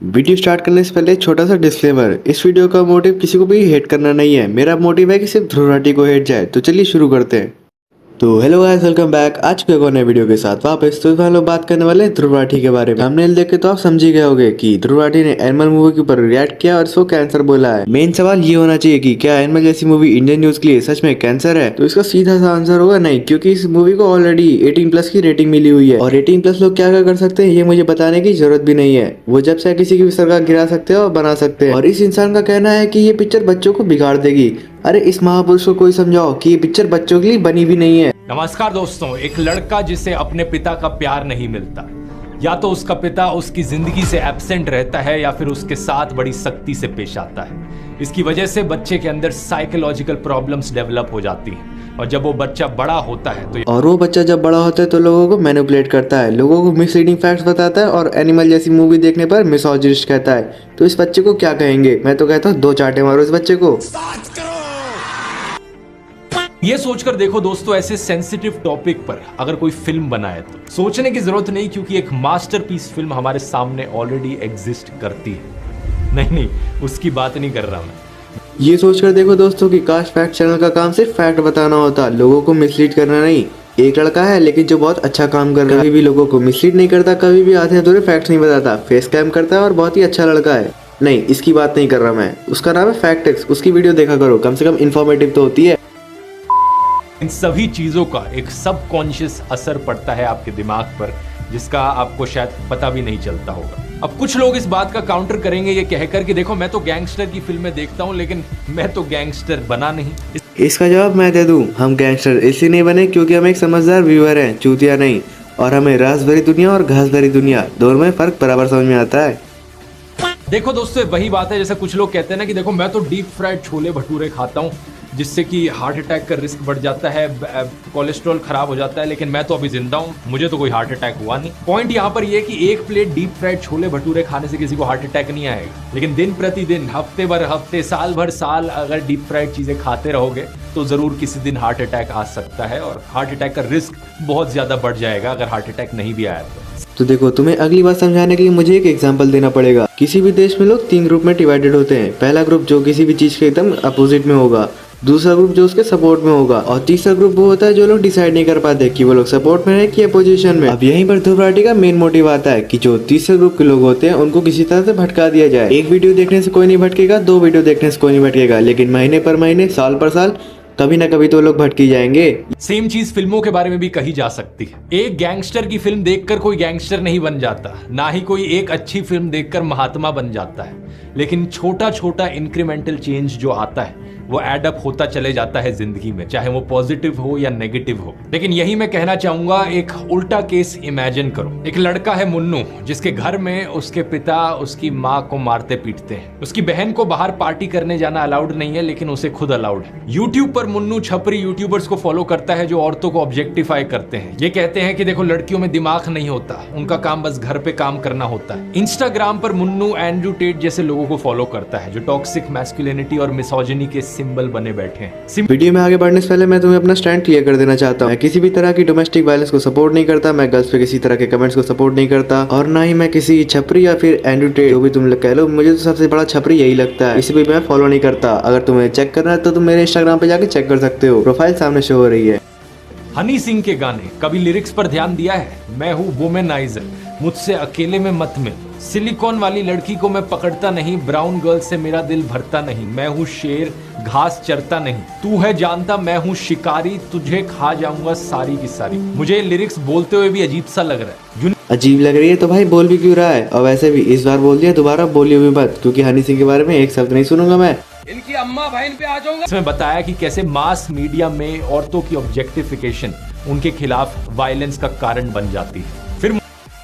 Video start करने से पहले छोटा सा डिस्क्लेमर। इस वीडियो का मोटिव किसी को भी हेट करना नहीं है। मेरा मोटिव है कि सिर्फ ध्रुव राठी को हेट जाए। तो चलिए शुरू करते हैं। तो हेलो गाइस, वेलकम बैक। आज के एक और नए वीडियो के साथ वापस। तो हम लोग बात करने वाले हैं ध्रुव राठी के बारे में। थंबनेल देख के तो आप समझ ही गए होंगे कि ध्रुव राठी ने एनिमल मूवी के ऊपर रिएक्ट किया और इसको कैंसर बोला है। मेन सवाल ये होना चाहिए कि क्या एनिमल जैसी मूवी इंडियन न्यूज के लिए सच में कैंसर है? तो इसका सीधा सा आंसर होगा नहीं, क्योंकि इस मूवी को ऑलरेडी 18+ की रेटिंग मिली हुई है और 18+ लोग क्या क्या कर सकते हैं ये मुझे बताने की जरूरत भी नहीं है। वो जब चाहे किसी की भी सरकार गिरा सकते हैं और बना सकते हैं। और इस इंसान का कहना है कि ये पिक्चर बच्चों को बिगाड़ देगी। अरे इस महापुरुष को कोई समझाओ कि ये पिक्चर बच्चों के लिए बनी भी नहीं है। नमस्कार दोस्तों, एक लड़का जिसे अपने पिता का प्यार नहीं मिलता, या तो उसका पिता उसकी जिंदगी से एब्सेंट रहता है या फिर उसके साथ बड़ी सख्ती से पेश आता है। इसकी वजह से बच्चे के अंदर साइकोलॉजिकल प्रॉब्लम्स डेवलप हो जाती हैं और जब वो बच्चा बड़ा होता है तो वो बच्चा जब बड़ा होता है तो लोगों को मैनिपुलेट करता है, लोगों को मिसलीडिंग फैक्ट्स बताता है और एनिमल जैसी मूवी देखने पर मिसोजिनिस्ट कहता है। तो इस बच्चे को क्या कहेंगे? मैं तो कहता हूँ दो चांटे मारो इस बच्चे को। ये सोचकर देखो दोस्तों, ऐसे सेंसिटिव टॉपिक पर अगर कोई फिल्म बनाए तो सोचने की जरूरत नहीं, क्योंकि एक मास्टरपीस फिल्म हमारे सामने ऑलरेडी एग्जिस्ट करती है। नहीं, उसकी बात नहीं कर रहा मैं। ये सोचकर देखो दोस्तों कि काश फैक्ट चैनल का काम सिर्फ फैक्ट बताना होता, लोगों को मिसलीड करना नहीं। एक लड़का है लेकिन जो बहुत अच्छा काम कर रहा है, कभी भी लोगों को मिसलीड नहीं करता, कभी भी आधे अधूरे फैक्ट्स नहीं बताता, फेस कैम करता है और बहुत ही अच्छा लड़का है। नहीं, इसकी बात नहीं कर रहा मैं। उसका नाम है फैक्टिक्स। उसकी वीडियो देखा करो, कम से कम इन्फॉर्मेटिव तो होती है। इन सभी चीजों का एक सबकॉन्शियस असर पड़ता है आपके दिमाग पर, जिसका आपको शायद पता भी नहीं चलता होगा। अब कुछ लोग इस बात का काउंटर करेंगे ये कहकर कि देखो, मैं तो गैंगस्टर की फिल्में देखता हूं, लेकिन मैं तो गैंगस्टर बना नहीं। इसका जवाब मैं दे दूं। हम गैंगस्टर इसलिए नहीं बने क्योंकि हम एक समझदार व्यूअर हैं, चूतिया नहीं। और हमें रास भरी दुनिया और घास भरी दुनिया दोनों में फर्क बराबर समझ में आता है। देखो दोस्तों, वही बात है जैसे कुछ लोग कहते हैं ना कि देखो, मैं तो डीप फ्राइड छोले भटूरे खाता हूं जिससे कि हार्ट अटैक का रिस्क बढ़ जाता है, कोलेस्ट्रॉल खराब हो जाता है, लेकिन मैं तो अभी जिंदा हूं, मुझे तो कोई हार्ट अटैक हुआ नहीं। पॉइंट यहाँ पर ये कि एक plate deep fried chole bhature खाने से किसी को हार्ट अटैक नहीं आएगा, लेकिन दिन प्रतिदिन, हफ्ते भर हफ्ते, साल भर साल अगर डीप फ्राइड चीजें खाते रहोगे तो जरूर किसी दिन हार्ट अटैक आ सकता है और हार्ट अटैक का रिस्क बहुत ज्यादा बढ़ जाएगा अगर हार्ट अटैक नहीं भी आया तो देखो, तुम्हें अगली बात समझाने के लिए मुझे एक एग्जांपल देना पड़ेगा। किसी भी देश में लोग 3 ग्रुप में डिवाइडेड होते हैं। पहला ग्रुप जो किसी भी चीज के एकदम अपोजिट में होगा, दूसरा ग्रुप जो उसके सपोर्ट में होगा, और तीसरा ग्रुप वो होता है जो लोग डिसाइड नहीं कर पाते कि वो लोग सपोर्ट में है कि अपोजिशन में। अब यहीं पर ध्रुव राठी का मेन मोटिव आता है कि जो तीसरे ग्रुप के लोग होते हैं उनको किसी तरह से भटका दिया जाए। एक वीडियो देखने से कोई नहीं भटकेगा, 2 वीडियो देखने से कोई नहीं भटकेगा, लेकिन महीने पर महीने, साल पर साल, कभी ना कभी तो लोग भटकी जाएंगे। सेम चीज फिल्मों के बारे में भी कही जा सकती है। एक गैंगस्टर की फिल्म देखकर कोई गैंगस्टर नहीं बन जाता, ना ही कोई एक अच्छी फिल्म देखकर महात्मा बन जाता है, लेकिन छोटा छोटा इंक्रीमेंटल चेंज जो आता है वो एड अप होता चले जाता है जिंदगी में, चाहे वो पॉजिटिव हो या नेगेटिव हो। लेकिन यही मैं कहना चाहूंगा, एक उल्टा केस इमेजिन करो। एक लड़का है मुन्नू, जिसके घर में उसके पिता उसकी माँ को मारते पीटते हैं। उसकी बहन को बाहर पार्टी करने जाना अलाउड नहीं है, लेकिन उसे खुद अलाउड है। यूट्यूब पर मुन्नू छपरी यूट्यूबर्स को फॉलो करता है जो औरतों को ऑब्जेक्टिफाई करते हैं। ये कहते हैं कि देखो, लड़कियों में दिमाग नहीं होता, उनका काम बस घर पे काम करना होता है। इंस्टाग्राम पर मुन्नू एंड्रू टेट जैसे लोगों को फॉलो करता है जो टॉक्सिक मैस्कुलिनिटी और मिसोजिनी के सिंबल बने बैठे हैं। वीडियो में आगे बढ़ने से पहले मैं तुम्हें अपना स्टैंड क्लियर कर देना चाहता हूँ। मैं किसी भी तरह की डोमेस्टिक वायलेंस को सपोर्ट नहीं करता, मैं गर्ल्स पे किसी तरह के कमेंट्स को सपोर्ट नहीं करता, और ना ही मैं किसी छपरी या फिर एंड्रू टेट, जो भी तुम कह लो, मुझे तो सबसे बड़ा छपरी यही लगता है। इसे भी मैं फॉलो नहीं करता। अगर तुम्हें चेक करना है तो तुम मेरे इंस्टाग्राम पे जाके चेक कर सकते हो, प्रोफाइल सामने शो हो रही है। हनी सिंह के गाने कभी लिरिक्स पर ध्यान दिया है? मैं हूँ वुमेनाइजर, मुझसे अकेले में मत मिल, सिलिकॉन वाली लड़की को मैं पकड़ता नहीं, ब्राउन गर्ल से मेरा दिल भरता नहीं, मैं हूँ शेर, घास चरता नहीं, तू है जानता मैं हूँ शिकारी, तुझे खा जाऊंगा सारी की सारी। मुझे लिरिक्स बोलते हुए भी अजीब सा लग रहा है। अजीब लग रही है तो भाई बोल भी क्यों रहा है? और वैसे भी इस बार बोल दिया, दोबारा बोलिए भी मत, क्योंकि हनी सिंह के बारे में एक शब्द नहीं सुनूंगा मैं। इनकी अम्मा बहन पे आ जाऊंगा। इसमें बताया कि कैसे मास मीडिया में औरतों की ऑब्जेक्टिफिकेशन उनके खिलाफ वायलेंस का कारण बन जाती है। फिर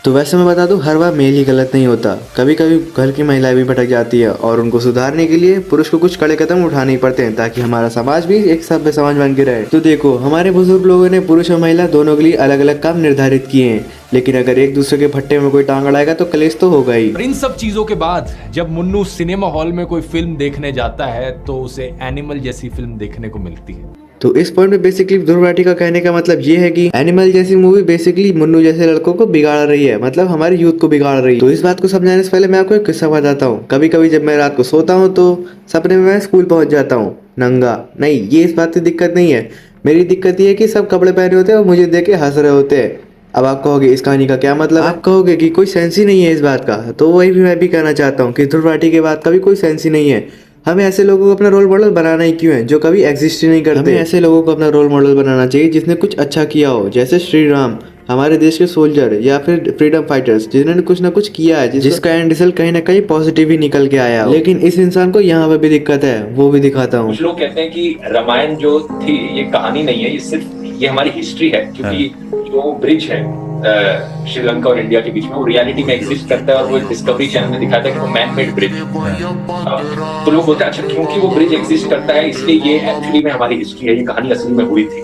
तो वैसे मैं बता दूं, हर बार मेल ही गलत नहीं होता, कभी कभी घर की महिलाएं भी भटक जाती है और उनको सुधारने के लिए पुरुष को कुछ कड़े कदम उठाने ही पड़ते हैं, ताकि हमारा समाज भी एक सभ्य समाज बन के रहे। तो देखो, हमारे बुजुर्ग लोगों ने पुरुष और महिला दोनों के लिए अलग अलग काम निर्धारित किए हैं, लेकिन अगर एक दूसरे के भट्टे में कोई टांग अड़ाएगा तो कलेश तो होगा ही। इन सब चीजों के बाद जब मुन्नू सिनेमा हॉल में कोई फिल्म देखने जाता है तो उसे एनिमल जैसी फिल्म देखने को मिलती है। तो इस पॉइंट पे बेसिकली ध्रुव राठी का कहने का मतलब ये है कि एनिमल जैसी मूवी बेसिकली मुन्नू जैसे लड़कों को बिगाड़ रही है, मतलब हमारे यूथ को बिगाड़ रही है। तो इस बात को समझाने से पहले मैं आपको एक किस्सा बताता हूँ। कभी कभी जब मैं रात को सोता हूँ तो सपने में मैं स्कूल पहुंच जाता हूँ नंगा। नहीं, ये इस बात की दिक्कत नहीं है। मेरी दिक्कत ये है कि सब कपड़े पहने होते हैं और मुझे देख के हंस रहे होते हैं। अब आप कहोगे इस कहानी का क्या मतलब? आप कहोगे कि कोई सेंस ही नहीं है इस बात का। तो वही भी मैं भी कहना चाहता हूँ कि ध्रुव राठी के बात का भी कोई सेंस ही नहीं है। हमें ऐसे लोगों को अपना रोल मॉडल बनाना ही क्यों है जो कभी एग्जिस्ट ही नहीं करते। हमें ऐसे लोगों को अपना रोल मॉडल बनाना चाहिए जिसने कुछ अच्छा किया हो, जैसे श्री राम, हमारे देश के सोल्जर, या फिर फ्रीडम फाइटर्स जिन्होंने कुछ ना कुछ किया है जिसका एंड रिजल्ट कहीं ना कहीं पॉजिटिव ही निकल के आया। लेकिन इस इंसान को यहाँ पे भी दिक्कत है, वो भी दिखाता हूँ। कुछ लोग कहते हैं कि रामायण जो थी ये कहानी नहीं है, ये सिर्फ ये हमारी हिस्ट्री है, क्योंकि जो ब्रिज है श्रीलंका और इंडिया के बीच में वो रियलिटी में एग्जिस्ट करता है और वो डिस्कवरी चैनल में दिखाता है कि वो मैन मेड ब्रिज। तो लोग बोलते हैं अच्छा क्योंकि वो ब्रिज एग्जिस्ट करता है इसलिए ये एक्चुअली में हमारी हिस्ट्री है, ये कहानी असली में हुई थी।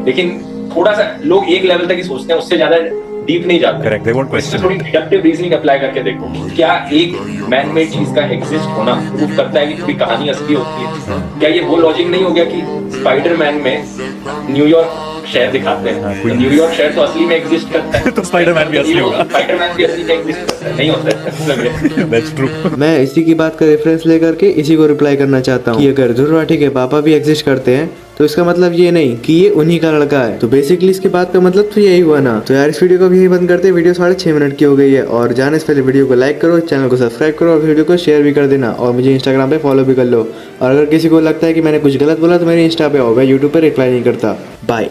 लेकिन थोड़ा सा लोग एक लेवल तक ही सोचते हैं, उससे ज्यादा डीप नहीं जाते। Correct, they won't question. थोड़ी डिडक्टिव रीजनिंग अप्लाई करके देखो, क्या एक मैन मेड चीज का एग्जिस्ट होना प्रूव करता है कि कोई कहानी असली होती है? क्या ये वो लॉजिक नहीं हो गया कि स्पाइडरमैन में न्यूयॉर्क शहर दिखाते हैं, तो न्यूयॉर्क शहर तो असली में एग्जिस्ट करता है, तो स्पाइडरमैन भी असली होगा। स्पाइडरमैन भी असली में एग्जिस्ट करता है, नहीं होता है। That's true. मैं इसी की बात का रेफरेंस लेकर के इसी को रिप्लाई करना चाहता हूँ कि अगर ध्रुव राठी के पापा भी एग्जिस्ट करते हैं तो इसका मतलब ये नहीं कि ये उन्हीं का लड़का है। तो बेसिकली इसके बात का मतलब तो यही हुआ ना। तो यार इस वीडियो को भी यही बंद करते हैं। वीडियो 6.5 मिनट की हो गई है और जाने से पहले वीडियो को लाइक करो, चैनल को सब्सक्राइब करो और वीडियो को शेयर भी कर देना और मुझे इंस्टाग्राम पे फॉलो भी कर लो। और अगर किसी को लगता है कि मैंने कुछ गलत बोला तो मेरे इंस्टा पे आओ, मैं यूट्यूब पे रिप्लाई नहीं करता। बाय।